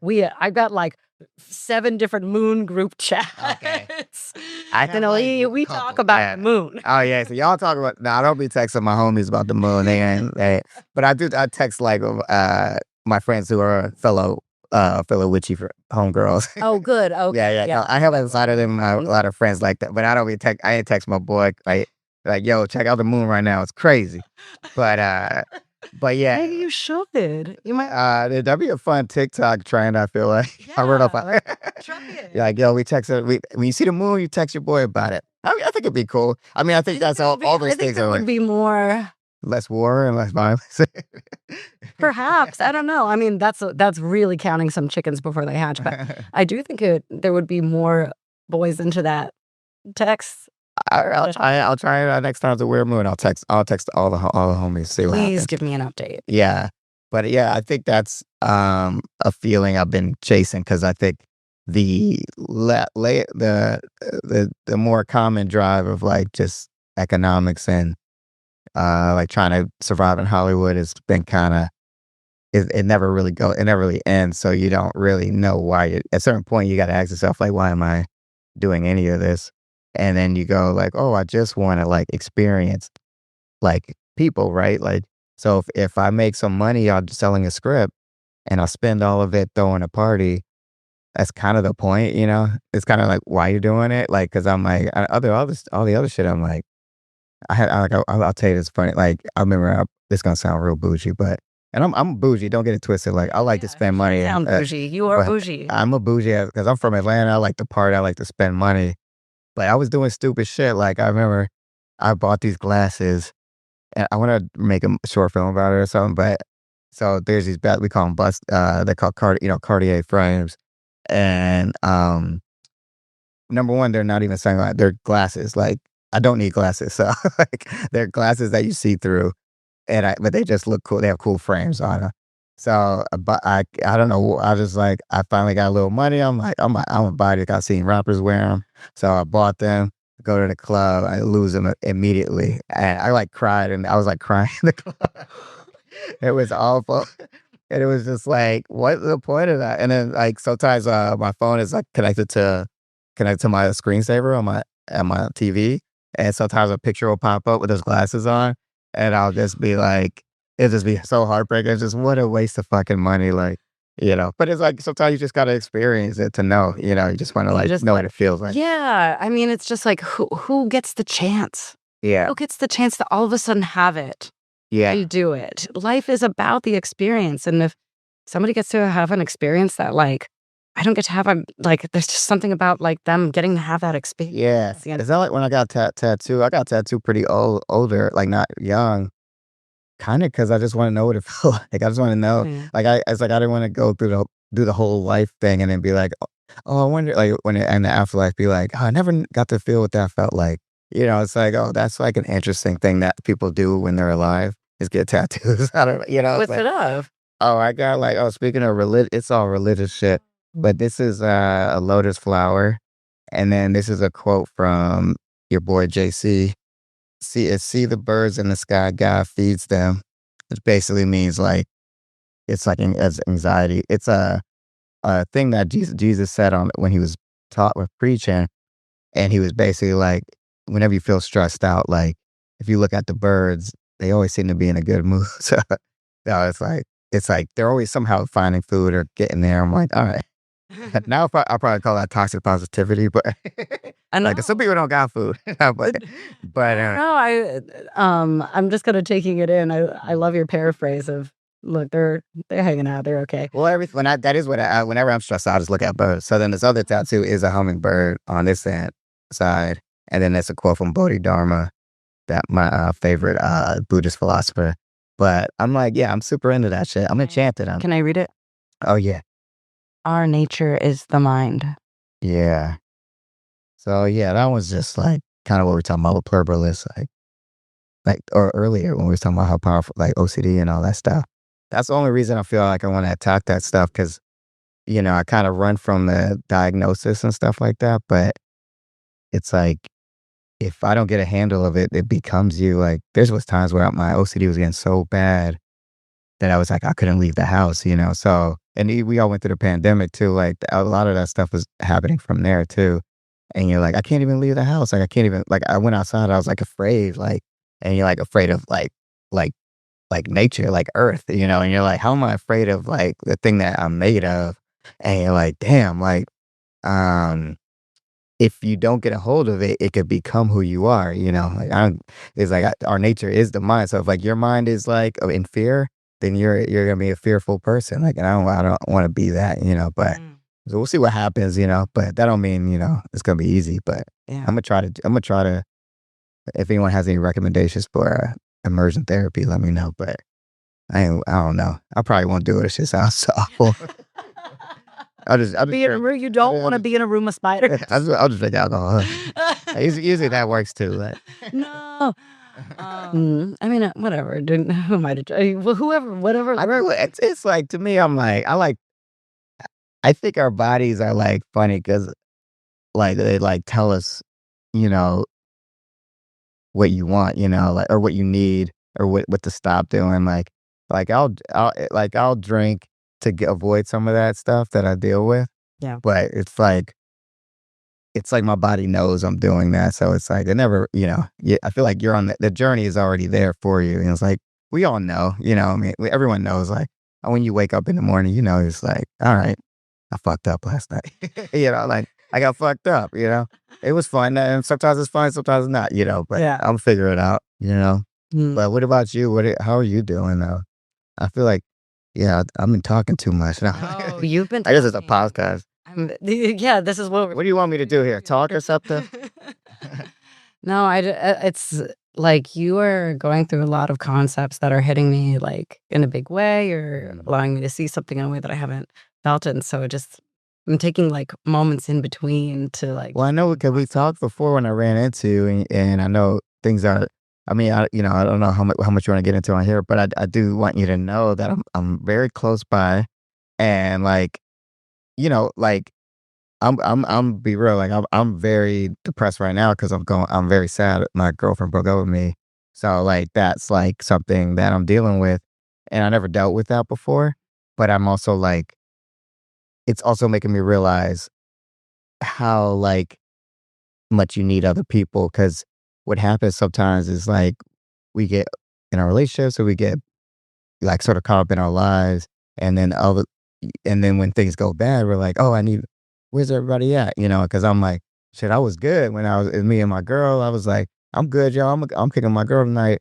S4: I've got like 7 different moon group chats.
S3: Okay.
S4: We talk about the moon.
S3: Oh yeah, so y'all talk about. No, I don't be texting my homies about the moon. But I do. I text like my friends who are fellow witchy homegirls.
S4: Oh, good. Okay.
S3: Yeah. No, I have a lot of them. A lot of friends like that. But I don't be text. I ain't text my boy like, yo, check out the moon right now. It's crazy. But yeah.
S4: Maybe you should. You might.
S3: That'd be a fun TikTok trend, I feel like.
S4: Yeah,
S3: I read up.
S4: try it.
S3: You're like, yo, we text it. When you see the moon, you text your boy about it. I think it'd be cool. I mean, I think that's all those things are
S4: would
S3: like
S4: be more.
S3: Less war and less violence.
S4: Perhaps. I don't know. I mean, that's really counting some chickens before they hatch. But I do think there would be more boys into that text.
S3: I'll try it next time it's a weird moon. I'll text all the homies. See what
S4: Please
S3: happens.
S4: give me an update.
S3: Yeah, but yeah, I think that's a feeling I've been chasing, because I think the more common drive of like just economics and like trying to survive in Hollywood has been kind of it never really it never really ends. So you don't really know why. At a certain point, you got to ask yourself, like, why am I doing any of this? And then you go like, oh, I just want to like experience like people, right? Like, so if I make some money on selling a script and I spend all of it throwing a party, that's kind of the point, you know? It's kind of like, why you doing it? Like, cause I'm like, all the other shit, I'm like, I'll tell you this funny. Like, I remember, this gonna sound real bougie, but, and I'm bougie, don't get it twisted. Like, I like to spend money.
S4: Sound bougie. You are bougie.
S3: I'm a bougie because I'm from Atlanta. I like to party. I like to spend money. But I was doing stupid shit. Like, I remember I bought these glasses and I want to make a short film about it or something. But so there's these, we call them they call Cartier frames. And number one, they're not even sunglasses, they're glasses. Like, I don't need glasses. So like, they're glasses that you see through. But they just look cool. They have cool frames on them. So, but I don't know. I just like, I finally got a little money. I'm like, I'm gonna buy this. I seen rappers wear them. So I bought them, go to the club. I lose them immediately. And I like cried, and I was like crying in the club. It was awful. And it was just like, what's the point of that? And then like sometimes my phone is like connected to my screensaver on my TV. And sometimes a picture will pop up with those glasses on. And I'll just be like, it'll just be so heartbreaking. It's just, what a waste of fucking money. Like, you know, but it's like, sometimes you just got to experience it to know, you know, you just want to like know what it feels like.
S4: Yeah. I mean, it's just like, who gets the chance?
S3: Yeah.
S4: Who gets the chance to all of a sudden have it?
S3: Yeah.
S4: And do it. Life is about the experience. And if somebody gets to have an experience that like, I don't get to have, like, there's just something about like them getting to have that experience.
S3: Yeah.
S4: You know?
S3: It's not like when I got tattoo, I got tattoo pretty older, like not young. Kind of because I just want to know what it felt like. I just want to know.
S4: Yeah.
S3: Like, I didn't want to go through the whole life thing and then be like, oh, I wonder, like, when in the afterlife, be like, oh, I never got to feel what that felt like. You know, it's like, oh, that's like an interesting thing that people do when they're alive is get tattoos. I don't, you know.
S4: What's it of?
S3: Oh, I got like, oh, speaking of religion, it's all religious shit. But this is a lotus flower. And then this is a quote from your boy JC. See the birds in the sky, God feeds them. It basically means like, it's like as anxiety. It's a thing that Jesus said on when he was taught with preaching. And he was basically like, whenever you feel stressed out, like if you look at the birds, they always seem to be in a good mood. So no, it's like they're always somehow finding food or getting there. I'm like, all right. Now I'll probably call that toxic positivity, but like some people don't got food. but
S4: no, I'm just kind of taking it in. I love your paraphrase of, look, they're hanging out, they're okay.
S3: Well, whenever I'm stressed out, I just look at birds. So then this other tattoo is a hummingbird on this side, and then there's a quote from Bodhidharma, that my favorite Buddhist philosopher. But I'm like, yeah, I'm super into that shit. I'm enchanted.
S4: Can I read it?
S3: Oh yeah.
S4: Our nature is the mind.
S3: Yeah. So yeah, that was just like kind of what we're talking about with pluribus, or earlier when we were talking about how powerful like OCD and all that stuff. That's the only reason I feel like I want to attack that stuff, because, you know, I kind of run from the diagnosis and stuff like that. But it's like, if I don't get a handle of it, it becomes you. Like, was times where my OCD was getting so bad that I was like, I couldn't leave the house, you know? So, and we all went through the pandemic too. Like, a lot of that stuff was happening from there too. And you're like, I can't even leave the house. Like, I can't even, like, I went outside, I was like afraid, like, and you're like afraid of like nature, like earth, you know? And you're like, how am I afraid of like the thing that I'm made of? And you're like, damn, like, if you don't get a hold of it, it could become who you are, you know? Like, it's like our nature is the mind. So if like your mind is like in fear, then you're gonna be a fearful person. Like, and I don't want to be that, you know. But so we'll see what happens, you know. But that don't mean, you know, it's gonna be easy. But
S4: yeah.
S3: I'm gonna try to. If anyone has any recommendations for immersion therapy, let me know. But I don't know. I probably won't do it. It just sounds so awful. I'll just
S4: be in a room. You don't want to be in a room with spiders.
S3: I'll just drink alcohol. Usually that works too. But.
S4: No. I mean, whatever. Who am I to judge? Well, whoever, whatever.
S3: It's like, to me, I'm like, I think our bodies are like funny because like they like tell us, you know, what you want, you know, like, or what you need, or what to stop doing. Like, Like I'll drink to avoid some of that stuff that I deal with.
S4: Yeah.
S3: But it's like my body knows I'm doing that. So it's like, it never, I feel like you're on the journey is already there for you. And it's like, we all know, I mean, everyone knows, like, when you wake up in the morning, it's like, all right, I fucked up last night. Like, I got fucked up, It was fun. And sometimes it's fun, sometimes it's not, but
S4: Yeah.
S3: I'll figure it out,
S4: Mm.
S3: But what about you? How are you doing, though? I feel like, I've been talking too much now.
S4: Oh, you've been
S3: I guess it's a
S4: talking.
S3: podcast.
S4: Yeah, this is what
S3: What do you want me to do here? Talk or something?
S4: No, it's like you are going through a lot of concepts that are hitting me like in a big way, or allowing me to see something in a way that I haven't felt it. And so I'm taking like moments in between to like.
S3: Well, I know because we talked before when I ran into you, and I know things are. I mean, I don't know how much you want to get into on here, but I do want you to know that I'm very close by, and like, like. I'm be real, like I'm very depressed right now because I'm very sad my girlfriend broke up with me. So like that's like something that I'm dealing with, and I never dealt with that before. But I'm also like, it's also making me realize how like much you need other people, because what happens sometimes is like we get in our relationships, so we get like sort of caught up in our lives, and then when things go bad, we're like, oh, where's everybody at? Because I'm like, shit, I was good when it was me and my girl. I was like, I'm good, y'all. I'm kicking my girl tonight.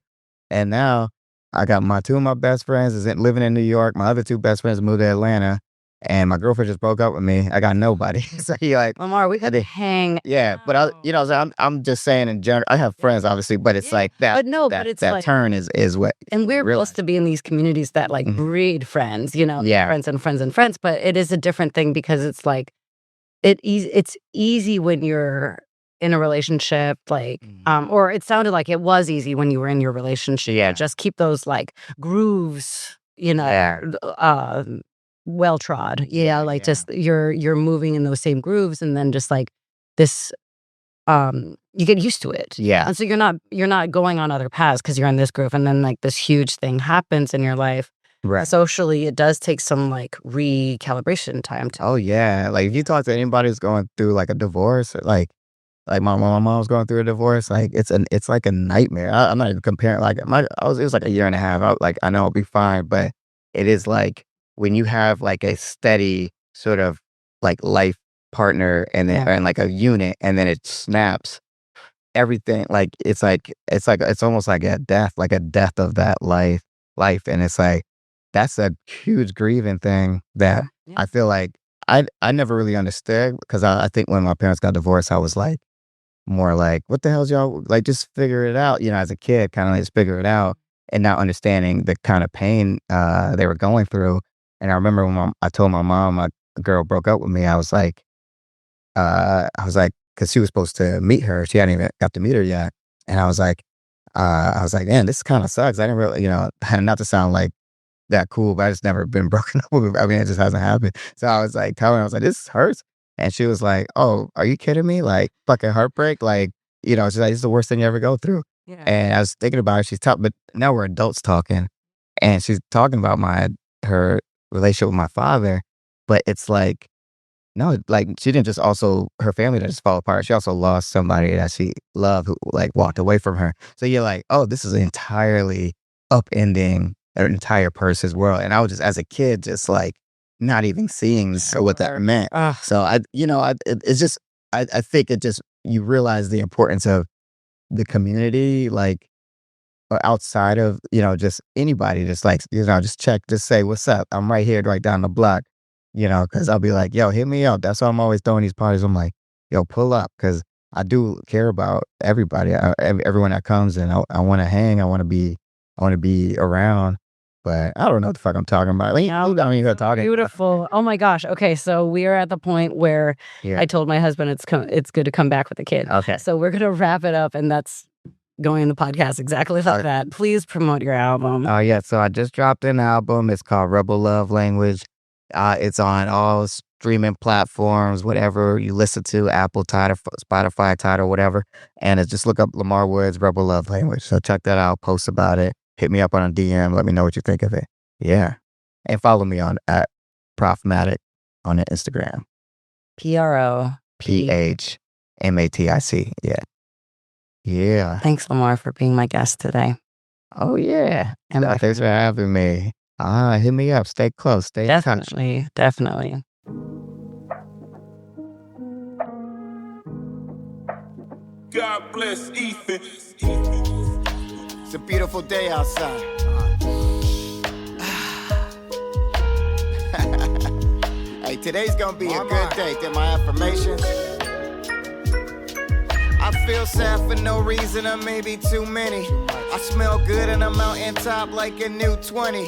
S3: And now I got two of my best friends living in New York. My other two best friends moved to Atlanta. And my girlfriend just broke up with me. I got nobody. So you're like,
S4: Lamar, we could hang.
S3: yeah, but so I'm just saying in general, I have friends obviously, but it's like that.
S4: But no, but it's
S3: that
S4: like,
S3: turn is what.
S4: and we're
S3: realize.
S4: supposed to be in these communities that like breed friends,
S3: Yeah.
S4: friends and friends and friends. But it is a different thing because it's like, it's easy when you're in a relationship, like, or it sounded like it was easy when you were in your relationship.
S3: Yeah.
S4: Just keep those like grooves,
S3: Yeah.
S4: well trod. Yeah, like
S3: Yeah.
S4: just you're moving in those same grooves, and then just like this, you get used to it.
S3: Yeah.
S4: And so you're not going on other paths because you're in this groove, and then like this huge thing happens in your life.
S3: Right.
S4: Socially, it does take some like recalibration time to.
S3: Oh yeah. Like if you talk to anybody who's going through like a divorce, like my mom's going through a divorce, like it's like a nightmare. I'm not even comparing. Like it was like a year and a half. I know I'll be fine, but it is like when you have like a steady sort of like life partner, and then and like a unit, and then it snaps. Everything it's almost like a death of that life, and it's like that's a huge grieving thing that I feel like I never really understood, because I think when my parents got divorced, I was like more like, what the hell's y'all, like, just figure it out, as a kid, kind of like just figure it out, and not understanding the kind of pain they were going through. And I remember when I told my mom my girl broke up with me, I was like, because she was supposed to meet her, she hadn't even got to meet her yet, and I was like, man, this kind of sucks. I didn't really, not to sound like that cool, but I just never been broken up with. I mean, it just hasn't happened. So I was like telling her, I was like, this hurts. And she was like, oh, are you kidding me? Like fucking heartbreak? Like, she's like, it's the worst thing you ever go through.
S4: Yeah.
S3: And I was thinking about it. She's talking, but now we're adults talking, and she's talking about her relationship with my father. But it's like, no, like she didn't just her family didn't just fall apart. She also lost somebody that she loved, who like walked away from her. So you're like, oh, this is entirely upending an entire person's world. And I was just, as a kid, just like not even seeing what that meant. So it's just, I think it just, you realize the importance of the community, like outside of, just anybody, just like, just check, just say, what's up? I'm right here, right down the block, because I'll be like, yo, hit me up. That's why I'm always throwing these parties. I'm like, yo, pull up, because I do care about everybody, everyone that comes, and I want to hang. I want to be around. But I don't know what the fuck I'm talking about. Like, I'm even talking.
S4: Beautiful. Oh my gosh. Okay, so we are at the point where I told my husband it's good to come back with a kid.
S3: Okay.
S4: So we're gonna wrap it up, and that's going in the podcast exactly like that. Please promote your album.
S3: Oh yeah. So I just dropped an album. It's called Rebel Love Language. It's on all streaming platforms, whatever you listen to, Apple, Tidal, Spotify, Tidal, whatever. And just look up Lamar Woods, Rebel Love Language. So check that out. Post about it. Hit me up on a DM. Let me know what you think of it. Yeah. And follow me on at Profmatic on Instagram.
S4: PROP.
S3: PHMATIC. Yeah. Yeah.
S4: Thanks, Lamar, for being my guest today.
S3: Oh, yeah.
S4: And my
S3: Thanks for having me. Hit me up. Stay close. Stay in touch.
S4: Definitely.
S10: God bless Ethan.
S11: It's a beautiful day outside. Hey, today's gonna be a good day. They're my affirmations. I feel sad for no reason or maybe too many. I smell good on a mountaintop like a new 20.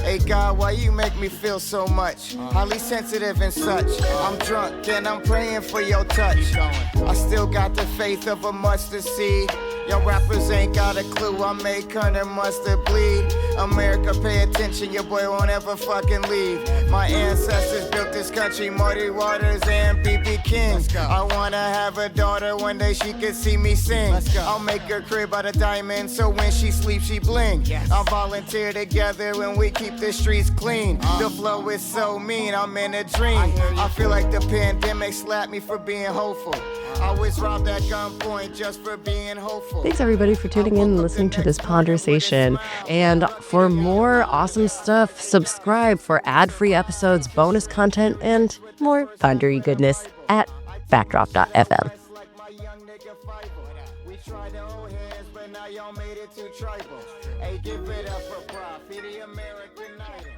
S11: Hey God, why you make me feel so much? Highly sensitive and such. I'm drunk and I'm praying for your touch. I still got the faith of a mustard seed. Your rappers ain't got a clue, I make Kerner mustard bleed. America, pay attention, your boy won't ever fucking leave. My ancestors built this country, Muddy Waters and B.B. King. I wanna have a daughter, one day she could see me sing. I'll make her crib out of diamonds, so when she sleeps, she bling. I'll volunteer together when we keep the streets clean. The flow is so mean, I'm in a dream. I feel like the pandemic slapped me for being hopeful. I was robbed at gunpoint just for being hopeful.
S4: Thanks, everybody, for tuning in and listening to this Pondersation. And for more awesome stuff, subscribe for ad-free episodes, bonus content, and more pondery goodness at backdrop.fm.
S11: We tried to hold hands, but now y'all made it too tribal. Hey, give it up for Prof, he the American idol.